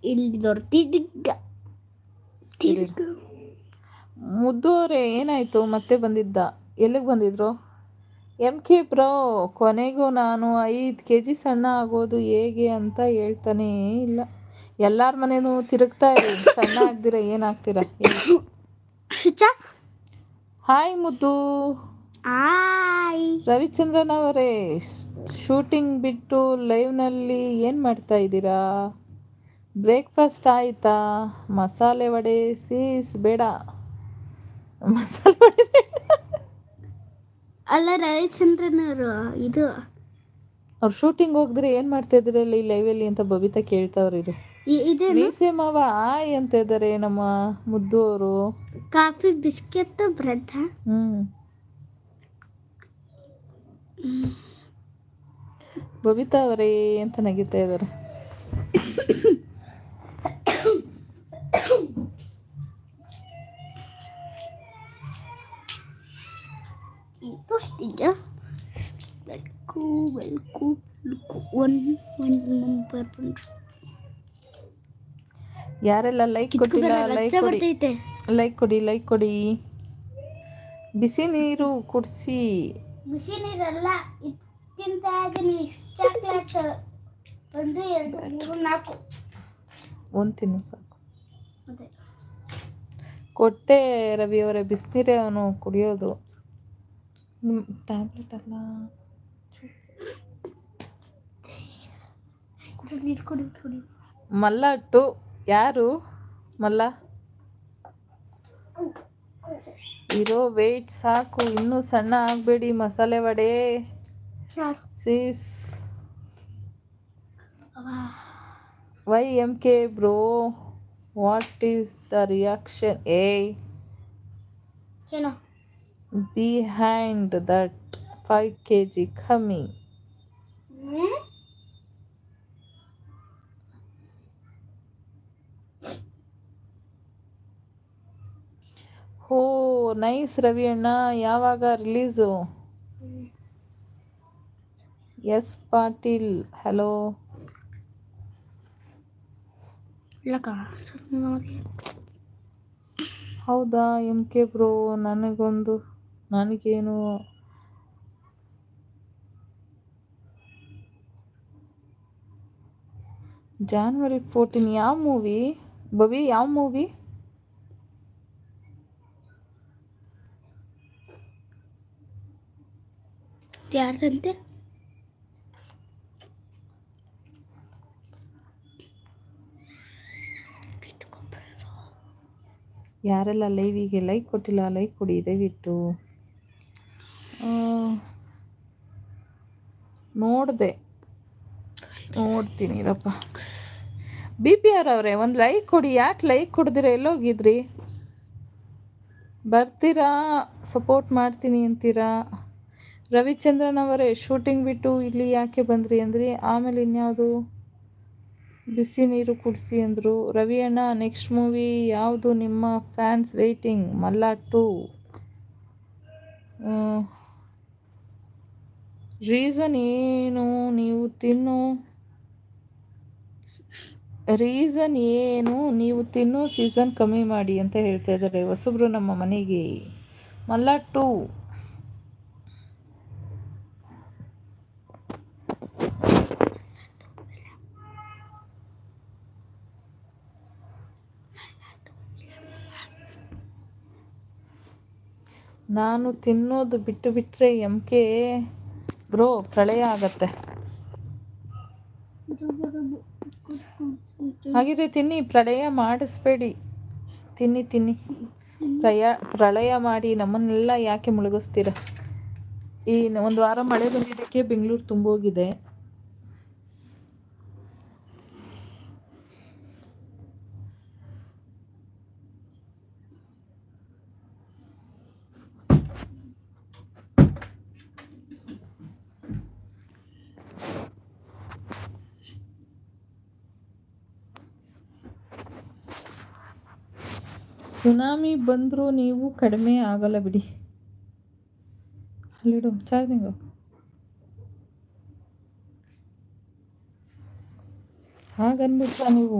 ಇಲ್ಲಿ ದೊಡ್ಡ ಮುದ್ದು ಅವರೇ ಏನಾಯಿತು ಮತ್ತೆ ಬಂದಿದ್ದ? ಎಲ್ಲಿಗೆ ಬಂದಿದ್ರು? MK ಬ್ರೋ, ಕೊನೆಗೂ ನಾನು 5 kg ಸಣ್ಣ ಆಗೋದು ಹೇಗೆ ಅಂತ ಹೇಳ್ತಾನೇ ಇಲ್ಲ. ಎಲ್ಲರ ಮನೇನೂ ತಿರುಗ್ತಾ ಇರಿ, ಸಣ್ಣ ಆಗ್ದಿರ ಏನಾಗ್ತೀರಾ? ಹಾಯ್ ಮುದ್ದು. ಹಾಯ್ ರವಿಚಂದ್ರನ್ ಅವರೇ, ಶೂಟಿಂಗ್ ಬಿಟ್ಟು ಲೈವ್ನಲ್ಲಿ ಏನು ಮಾಡ್ತಾ ಇದ್ದೀರಾ? ಬ್ರೇಕ್ಫಾಸ್ಟ್ ಆಯಿತಾ? ಮಸಾಲೆ ವಡೆ ಸೀಸ್ ಬೇಡ, ಮಸಾಲೆ ವಡೆ ಬೇಡ. ಅಲ್ಲ ರವಿಚಂದ್ರನ್ ಅವರು ಇದು ಅವ್ರು ಶೂಟಿಂಗ್ ಹೋಗಿದ್ರೆ ಏನು ಮಾಡ್ತಾ ಇದ್ರಲ್ಲಿ ಲೈವಲ್ಲಿ ಅಂತ ಬಬಿತಾ ಕೇಳ್ತಾವ್ರಿರು. ಮೀಸೆ ಮಾವ ಆಯ್ ಅಂತ ಇದ್ದಾರೆ ನಮ್ಮ ಮುದ್ದು ಅವರು. Coffee biscuit bread. ಬಬಿತಾ ಅವರೇ ಅಂತ ನಗಿತಾ ಇದ್ದಾರೆ. ಯಾರೆಲ್ಲ ಲೈಕ್ ಕೊಟ್ಟಿಲ್ಲ ಲೈಕ್ ಕೊಡಿ, ಲೈಕ್ ಕೊಡಿ, ಲೈಕ್ ಕೊಡಿ. ಬಿಸಿ ನೀರು ಕುಡಿಸಿ. ಬಿಸಿ ನೀರಲ್ಲ, ತಿಂತಾ ಇದ್ದೀನಿ ಚಾಕ್ಲೇಟ್. 1 2 3 4 ಒಂದು ತಿನ್ನು ಸಾಕು. ಕೊಟ್ಟೆ ರವಿ ಅವರೇ, ಬಿಸಿನೀರೇ ಅವನು ಕುಡಿಯೋದು. ಟ್ಯಾಬ್ಲೆಟ್ ಅಲ್ಲ, ಮಲ್ಲ ಟು. ಯಾರು ಮಲ್ಲ? ಇರೋ ವೆಯ್ಟ್ ಸಾಕು, ಇನ್ನೂ ಸಣ್ಣ ಆಗಬೇಡಿ. ಮಸಾಲೆ ವಡೆ ಸೀಸ್. Why MK bro, what is the reaction? Behind that 5 kg ಕಮ್ಮಿ. ಓ ನೈಸ್ ರವಿ ಅಣ್ಣ, ಯಾವಾಗ ರಿಲೀಸು? S Patil hello. ಹೌದಾ MK ಬ್ರೋ, ನನಗೇನು January 14 ಯಾವ ಮೂವಿ ಬಬಿ? ಯಾವ ಮೂವಿ? ಯಾರ್ದಂತೆ? ಯಾರೆಲ್ಲ ಲೈವಿಗೆ ಲೈಕ್ ಕೊಟ್ಟಿಲ್ಲ ಲೈಕ್ ಕೊಡಿ ದಯವಿಟ್ಟು. ನೋಡ್ತೀನಿ ಇರಪ್ಪ. BPR ಅವರೇ ಒಂದು ಲೈಕ್ ಕೊಡಿ. ಯಾಕೆ ಲೈಕ್ ಕೊಡ್ದಿರ? ಎಲ್ಲೋಗಿದ್ರಿ? ಬರ್ತೀರಾ, ಸಪೋರ್ಟ್ ಮಾಡ್ತೀನಿ ಅಂತೀರಾ. ರವಿಚಂದ್ರನ್ ಅವರೇ, ಶೂಟಿಂಗ್ ಬಿಟ್ಟು ಇಲ್ಲಿ ಯಾಕೆ ಬಂದ್ರಿ ಅಂದ್ರಿ, ಆಮೇಲೆ ಇನ್ಯಾವುದು ಬಿಸಿ ನೀರು ಕುಡಿಸಿ ಅಂದರು. ರವಿ ಅಣ್ಣ, ನೆಕ್ಸ್ಟ್ ಮೂವಿ ಯಾವುದು? ನಿಮ್ಮ ಫ್ಯಾನ್ಸ್ ವೇಟಿಂಗ್. ಮಲ್ಲ 2. ರೀಸನ್ ಏನು ನೀವು ತಿನ್ನೋ ಸೀಸನ್ ಕಮ್ಮಿ ಮಾಡಿ ಅಂತ ಹೇಳ್ತಾ ಇದ್ದಾರೆ ಹೊಸಬ್ರು ನಮ್ಮ ಮನೆಗೆ. ಮಲ್ಲ 2. ನಾನು ತಿನ್ನೋದು ಬಿಟ್ಟರೆ MK ಬ್ರೋ ಪ್ರಳಯ ಆಗತ್ತೆ. ಹಾಗಿದ್ರೆ ತಿನ್ನಿ, ಪ್ರಳಯ ಮಾಡಿಸ್ಬೇಡಿ. ತಿನ್ನಿ. ಪ್ರಳಯ ಮಾಡಿ ನಮ್ಮನ್ನೆಲ್ಲ ಯಾಕೆ ಮುಳುಗಿಸ್ತೀರ? ಈ 1 ವಾರ ಮಳೆ ಬಂದಿದ್ದಕ್ಕೆ ಬೆಂಗಳೂರು ತುಂಬೋಗಿದೆ. ಸುನಾಮಿ ಬಂದರೂ ನೀವು ಕಡಿಮೆ ಆಗಲ್ಲ ಬಿಡಿ. ಅಲ್ಲಿಡು ಚಾರ್ಜಿಂಗು. ಹಾಗನ್ಬಿಟ್ಟ ನೀವು.